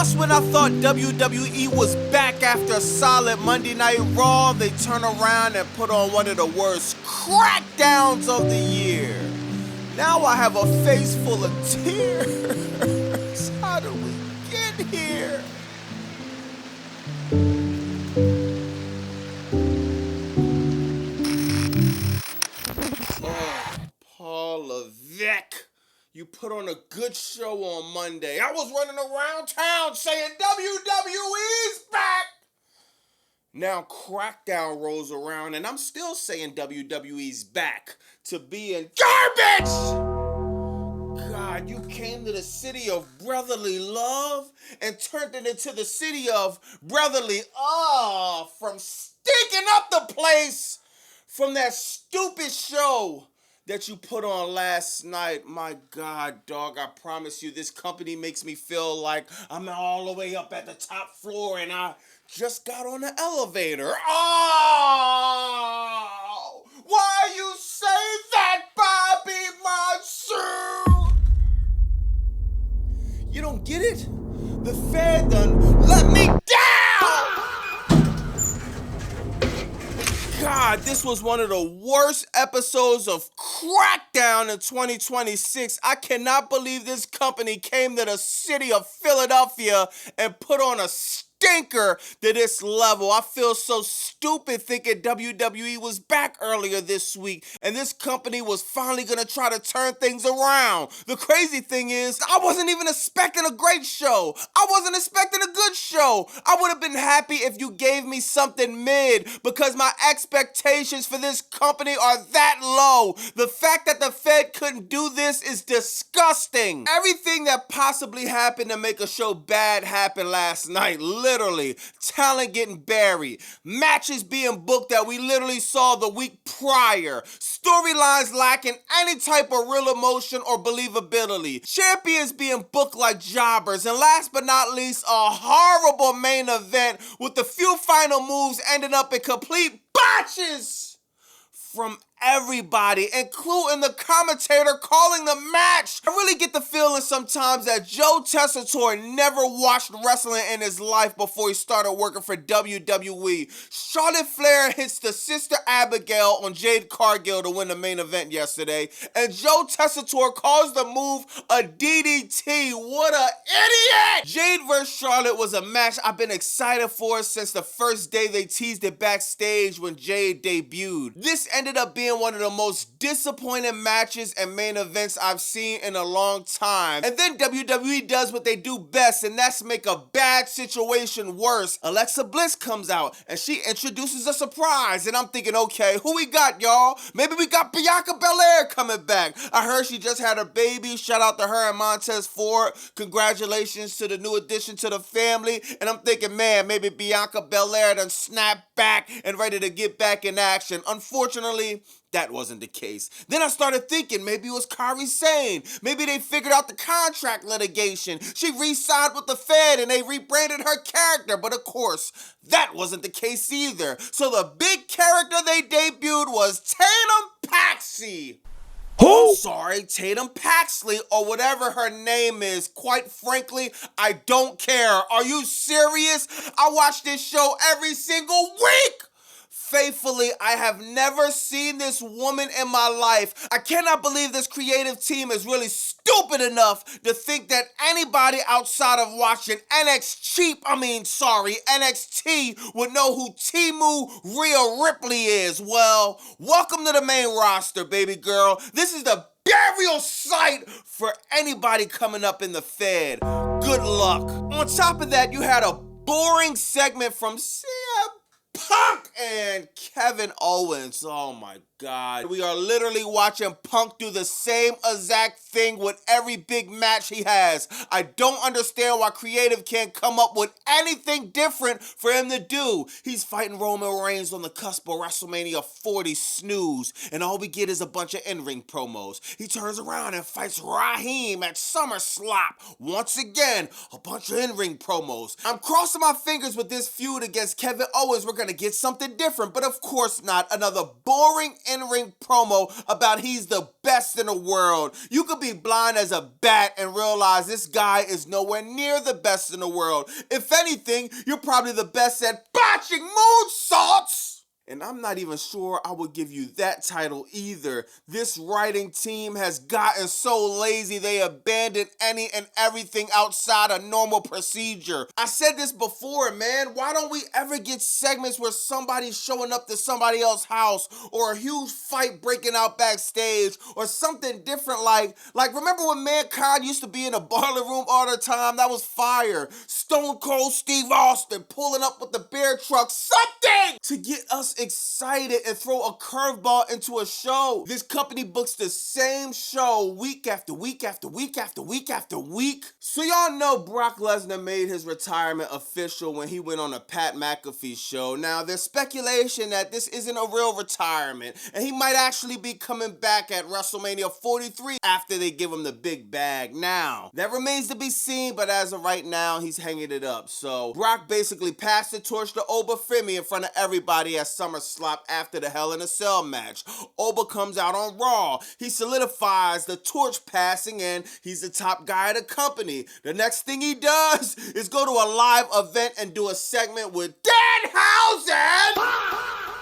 Just when I thought WWE was back after a solid Monday Night Raw, they turn around and put on one of the worst crackdowns of the year. Now I have a face full of tears. How did we get here? Oh, Paul Levesque. You put on a good show on Monday. I was running around town saying WWE's back. Now Crackdown rolls around and I'm still saying WWE's back to being garbage. God, you came to the city of brotherly love and turned it into the city of brotherly from stinking up the place from that stupid show that you put on last night. My God, dog, I promise you, this company makes me feel like I'm all the way up at the top floor and I just got on the elevator. Oh! Why you say that, Bobby Monsoon? You don't get it? The Fed done let me down! God, this was one of the worst episodes of Crackdown in 2026. I cannot believe this company came to the city of Philadelphia and put on a stinker to this level. I feel so stupid thinking WWE was back earlier this week and this company was finally gonna try to turn things around. The crazy thing is, I wasn't even expecting a great show. I wasn't expecting a good show. I would have been happy if you gave me something mid because my expectations for this company are that low. The fact that the Fed couldn't do this is disgusting. Everything that possibly happened to make a show bad happened last night. Literally, talent getting buried, matches being booked that we literally saw the week prior, storylines lacking any type of real emotion or believability, champions being booked like jobbers, and last but not least, a horrible main event with the few final moves ending up in complete botches from everybody, including the commentator calling the match. I really get the feeling sometimes that Joe Tessitore never watched wrestling in his life before he started working for WWE. Charlotte Flair hits the Sister Abigail on Jade Cargill to win the main event yesterday, and Joe Tessitore calls the move a DDT. What a idiot! Jade vs. Charlotte was a match I've been excited for since the first day they teased it backstage when Jade debuted. This ended up being one of the most disappointing matches and main events I've seen in a long time. And then WWE does what they do best, and that's make a bad situation worse. Alexa Bliss comes out and she introduces a surprise, and I'm thinking, okay, who we got, y'all? Maybe we got Bianca Belair coming back. I heard she just had her baby. Shout out to her and Montez Ford. Congratulations to the new addition to the family. And I'm thinking, man, maybe Bianca Belair done snapped back and ready to get back in action. Unfortunately, that wasn't the case. Then I started thinking maybe it was Kairi Sane. Maybe they figured out the contract litigation. She re-signed with the Fed and they rebranded her character. But of course, that wasn't the case either. So the big character they debuted was Tatum Paxley. Who? Tatum Paxley, or whatever her name is. Quite frankly, I don't care. Are you serious? I watch this show every single week. Faithfully, I have never seen this woman in my life. I cannot believe this creative team is really stupid enough to think that anybody outside of watching NXT would know who Timu Rhea Ripley is. Well, welcome to the main roster, baby girl. This is the burial site for anybody coming up in the Fed. Good luck. On top of that, you had a boring segment from CM Punk and Kevin Owens. Oh my God. We are literally watching Punk do the same exact thing with every big match he has. I don't understand why creative can't come up with anything different for him to do. He's fighting Roman Reigns on the cusp of WrestleMania 40 snooze, and all we get is a bunch of in-ring promos. He turns around and fights Raheem at SummerSlam. Once again, a bunch of in-ring promos. I'm crossing my fingers with this feud against Kevin Owens. We're gonna get something different, but of course not. Another boring in-ring promo about he's the best in the world. You could be blind as a bat and realize this guy is nowhere near the best in the world. If anything, you're probably the best at botching moonsaults. And I'm not even sure I would give you that title either. This writing team has gotten so lazy they abandoned any and everything outside a normal procedure. I said this before, man. Why don't we ever get segments where somebody's showing up to somebody else's house, or a huge fight breaking out backstage, or something different like remember when Mankind used to be in a boiler room all the time? That was fire. Stone Cold Steve Austin pulling up with the bear truck. Something to get us excited and throw a curveball into a show. This company books the same show week after week after week after week after week. So y'all know Brock Lesnar made his retirement official when he went on a Pat McAfee show. Now there's speculation that this isn't a real retirement and he might actually be coming back at WrestleMania 43 after they give him the big bag. Now that remains to be seen, but as of right now he's hanging it up. So Brock basically passed the torch to Oba Femi in front of everybody at SummerSlam after the Hell in a Cell match. Oba comes out on Raw. He solidifies the torch passing and he's the top guy of the company. The next thing he does is go to a live event and do a segment with Danhausen.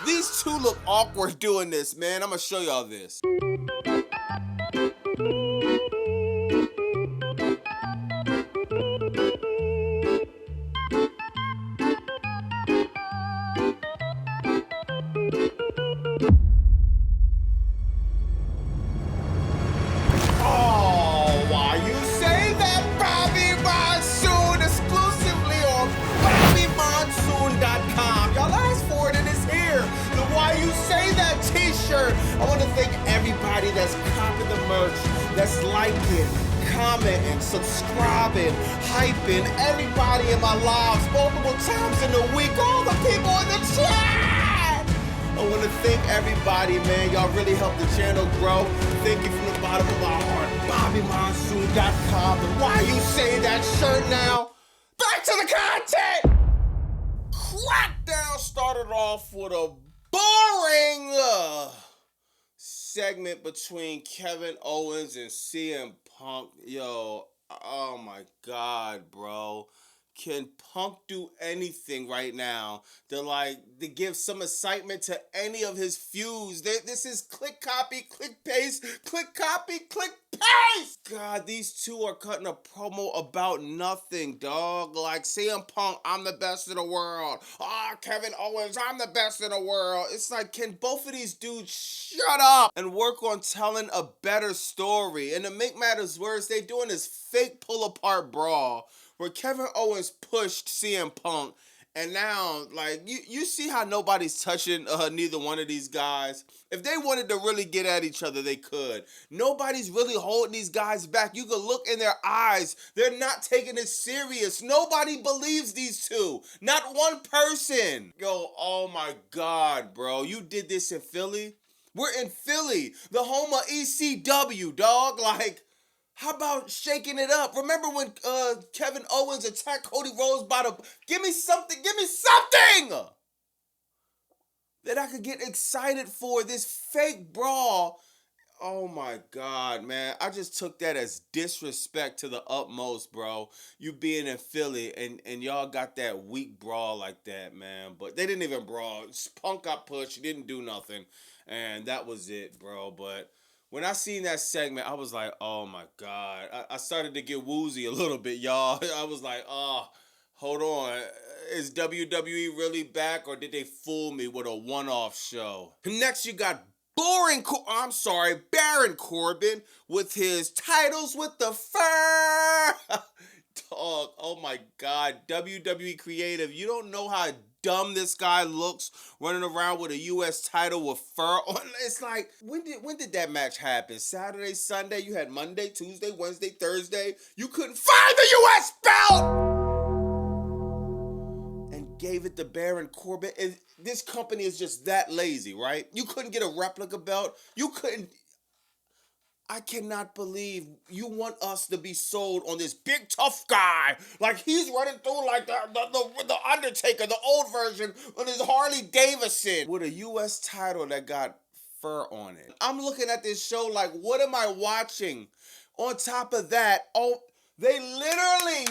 These two look awkward doing this, man. I'm gonna show y'all this. I want to thank everybody that's copping the merch, that's liking, commenting, subscribing, hyping, everybody in my lives multiple times in the week, all the people in the chat. I want to thank everybody, man. Y'all really helped the channel grow. Thank you from the bottom of my heart. BobbyMonsoon.com. And why you say that shirt now? Back to the content! Crackdown started off with a boring segment between Kevin Owens and CM Punk. Yo, oh my God, bro. Can Punk do anything right now to give some excitement to any of his feuds? This is click, copy, click, paste, click, copy, click, paste! God, these two are cutting a promo about nothing, dog. Like, CM Punk, I'm the best in the world. Kevin Owens, I'm the best in the world. It's like, can both of these dudes shut up and work on telling a better story? And to make matters worse, they doing this fake pull-apart brawl where Kevin Owens pushed CM Punk, and now, you see how nobody's touching neither one of these guys? If they wanted to really get at each other, they could. Nobody's really holding these guys back. You could look in their eyes. They're not taking it serious. Nobody believes these two. Not one person. Yo, oh my God, bro. You did this in Philly? We're in Philly, the home of ECW, dog. How about shaking it up? Remember when Kevin Owens attacked Cody Rhodes by the... Give me something that I could get excited for. This fake brawl. Oh my God, man. I just took that as disrespect to the utmost, bro. You being in Philly and y'all got that weak brawl like that, man. But they didn't even brawl. Punk got pushed. He didn't do nothing. And that was it, bro. But when I seen that segment, I was like, oh my God. I started to get woozy a little bit, y'all. I was like, hold on. Is WWE really back, or did they fool me with a one-off show? Next, you got Baron Corbin with his titles with the fur. Dog, oh my God. WWE Creative, you don't know how dumb this guy looks running around with a U.S. title with fur on. It's like, when did that match happen? Saturday, Sunday? You had Monday, Tuesday, Wednesday, Thursday. You couldn't find the U.S. belt! And gave it to Baron Corbin. And this company is just that lazy, right? You couldn't get a replica belt. You couldn't... I cannot believe you want us to be sold on this big tough guy. Like he's running through like the Undertaker, the old version, on his Harley Davidson. With a U.S. title that got fur on it. I'm looking at this show like, what am I watching? On top of that, they literally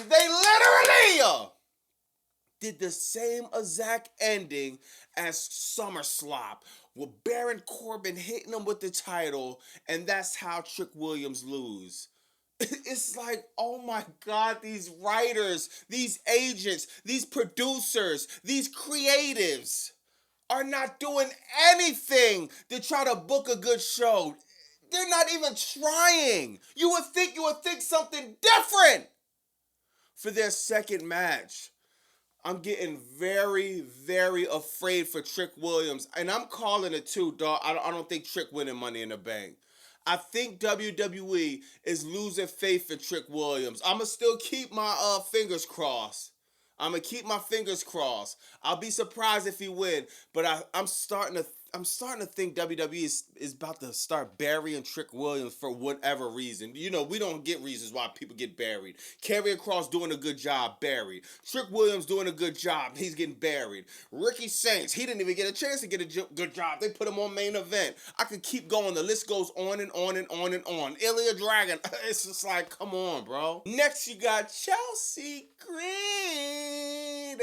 did the same exact ending as SummerSlam with Baron Corbin hitting him with the title, and that's how Trick Williams lose. It's like, oh my God, these writers, these agents, these producers, these creatives are not doing anything to try to book a good show. They're not even trying. You would think something different for their second match. I'm getting very, very afraid for Trick Williams. And I'm calling it too, dog. I don't think Trick winning Money in the Bank. I think WWE is losing faith in Trick Williams. I'ma still keep my fingers crossed. I'ma keep my fingers crossed. I'll be surprised if he win, but I'm starting to think WWE is about to start burying Trick Williams for whatever reason. You know, we don't get reasons why people get buried. Karrion Kross doing a good job, buried. Trick Williams doing a good job, he's getting buried. Ricky Saints, he didn't even get a chance to get a good job. They put him on main event. I could keep going. The list goes on and on and on and on. Ilya Dragon, it's just like, come on, bro. Next, you got Chelsea Green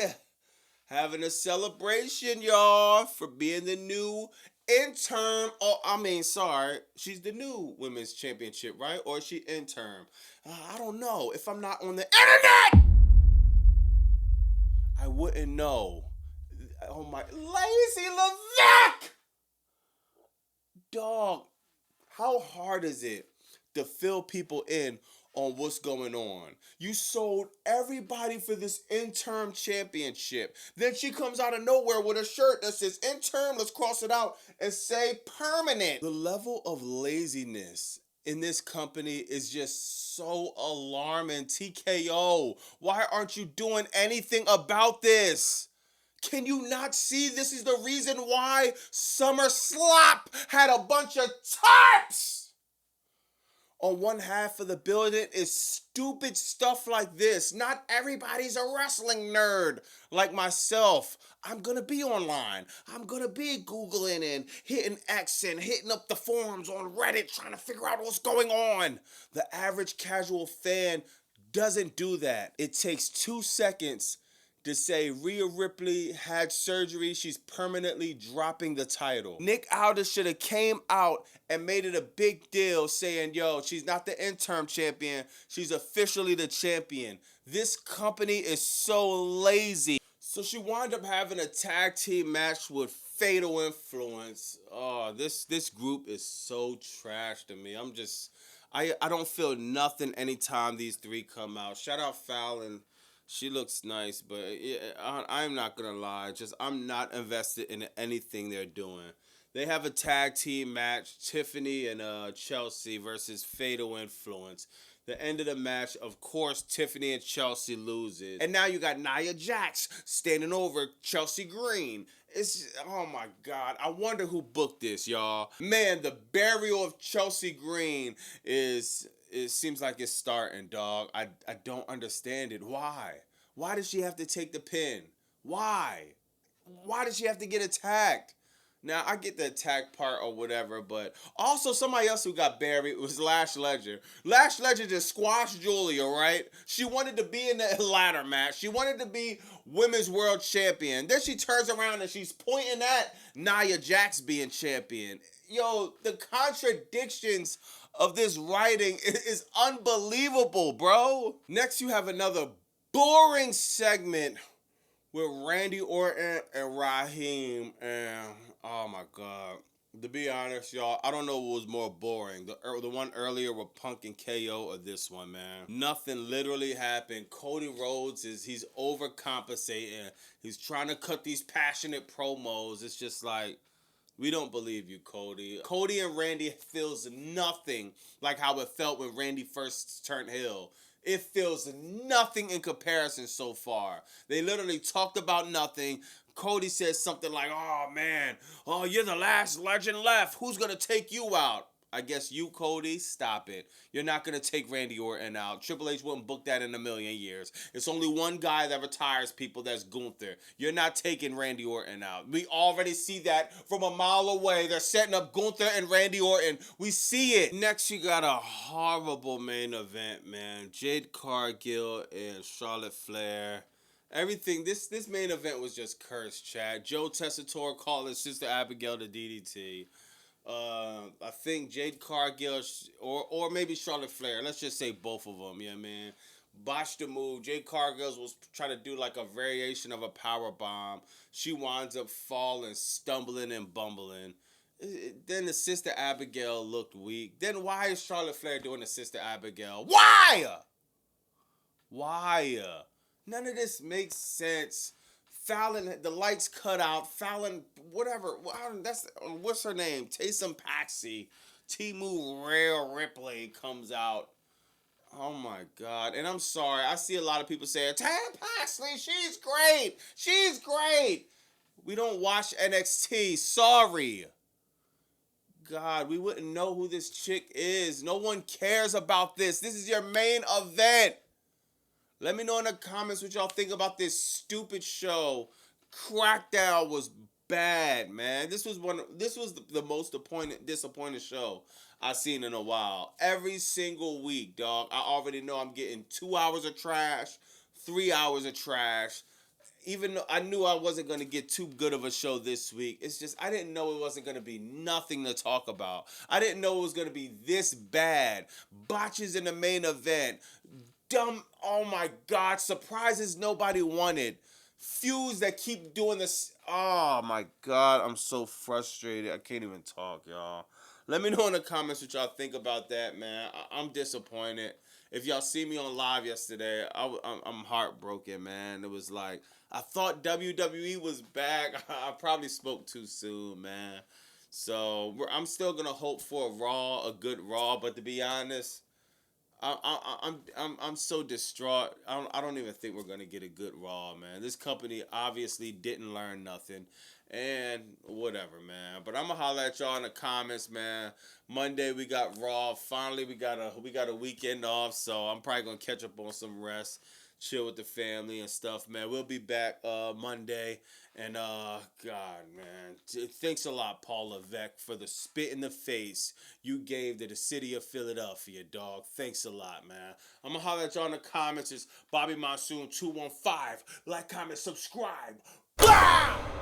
having a celebration, y'all, for being the new interim. She's the new women's championship, right? Or is she interim? I don't know. If I'm not on the internet, I wouldn't know. Oh my, Lazy Levesque! Dog, how hard is it to fill people in on what's going on? You sold everybody for this interim championship. Then she comes out of nowhere with a shirt that says interim, let's cross it out and say permanent. The level of laziness in this company is just so alarming. TKO, why aren't you doing anything about this? Can you not see this is the reason why SummerSlam had a bunch of tarps? On one half of the building is stupid stuff like this. Not everybody's a wrestling nerd like myself. I'm gonna be online. I'm gonna be Googling and hitting X and hitting up the forums on Reddit trying to figure out what's going on. The average casual fan doesn't do that. It takes 2 seconds to say Rhea Ripley had surgery, she's permanently dropping the title. Nick Aldis should have came out and made it a big deal saying, yo, she's not the interim champion, she's officially the champion. This company is so lazy. So she wound up having a tag team match with Fatal Influence. Oh, this group is so trash to me. I don't feel nothing anytime these three come out. Shout out Fallon. She looks nice, but I'm not going to lie. I'm not invested in anything they're doing. They have a tag team match, Tiffany and Chelsea versus Fatal Influence. The end of the match, of course, Tiffany and Chelsea loses. And now you got Nia Jax standing over Chelsea Green. Oh my God. I wonder who booked this, y'all. Man, the burial of Chelsea Green it seems like it's starting, dog. I don't understand it. Why? Why does she have to take the pin? Why? Why does she have to get attacked? Now, I get the attack part or whatever, but also somebody else who got buried was Lash Legend. Lash Legend just squashed Julia, right? She wanted to be in the ladder match. She wanted to be Women's World Champion. Then she turns around and she's pointing at Nia Jax being champion. Yo, the contradictions of this writing is unbelievable, bro. Next, you have another boring segment with Randy Orton and Raheem, and oh my God. To be honest, y'all, I don't know what was more boring. The one earlier with Punk and KO or this one, man. Nothing literally happened. Cody Rhodes he's overcompensating. He's trying to cut these passionate promos. It's just like, we don't believe you, Cody. Cody and Randy feels nothing like how it felt when Randy first turned heel. It feels nothing in comparison so far. They literally talked about nothing. Cody says something like, oh man, oh, you're the last legend left. Who's going to take you out? I guess you, Cody, stop it. You're not going to take Randy Orton out. Triple H wouldn't book that in a million years. It's only one guy that retires people, that's Gunther. You're not taking Randy Orton out. We already see that from a mile away. They're setting up Gunther and Randy Orton. We see it. Next, you got a horrible main event, man. Jade Cargill and Charlotte Flair. Everything, this main event was just cursed, Chad. Joe Tessitore calling Sister Abigail the DDT. I think Jade Cargill or maybe Charlotte Flair. Let's just say both of them. Yeah, man. Botched the move. Jade Cargill was trying to do like a variation of a power bomb. She winds up falling, stumbling, and bumbling. Then the Sister Abigail looked weak. Then why is Charlotte Flair doing the Sister Abigail? Why? Why? None of this makes sense. Fallon, the lights cut out. Fallon, whatever. That's what's her name? Taysom Paxi. Timu Rhea Ripley comes out. Oh my God. And I'm sorry. I see a lot of people saying, Tam Paxley, she's great. She's great. We don't watch NXT. Sorry. God, we wouldn't know who this chick is. No one cares about this. This is your main event. Let me know in the comments what y'all think about this stupid show. Crackdown was bad, man. This was the most disappointing show I've seen in a while. Every single week, dog. I already know I'm getting 2 hours of trash, 3 hours of trash. Even though I knew I wasn't going to get too good of a show this week, it's just I didn't know it wasn't going to be nothing to talk about. I didn't know it was going to be this bad. Botches in the main event. Dumb, oh my God, surprises nobody wanted. Feuds that keep doing this. Oh my God, I'm so frustrated. I can't even talk, y'all. Let me know in the comments what y'all think about that, man. I'm disappointed. If y'all see me on live yesterday, I'm heartbroken, man. It was like, I thought WWE was back. I probably spoke too soon, man. So I'm still going to hope for a good Raw, but to be honest, I'm so distraught. I don't even think we're gonna get a good Raw, man. This company obviously didn't learn nothing, and whatever, man. But I'm gonna holler at y'all in the comments, man. Monday we got Raw. Finally we got a weekend off, so I'm probably gonna catch up on some rest, chill with the family and stuff, man. We'll be back Monday. And God, man, thanks a lot, Paul Levesque, for the spit in the face you gave to the city of Philadelphia, dog. Thanks a lot, man. I'm gonna holler at y'all in the comments. It's Bobby Monsoon 215. Like, comment, subscribe. Blah!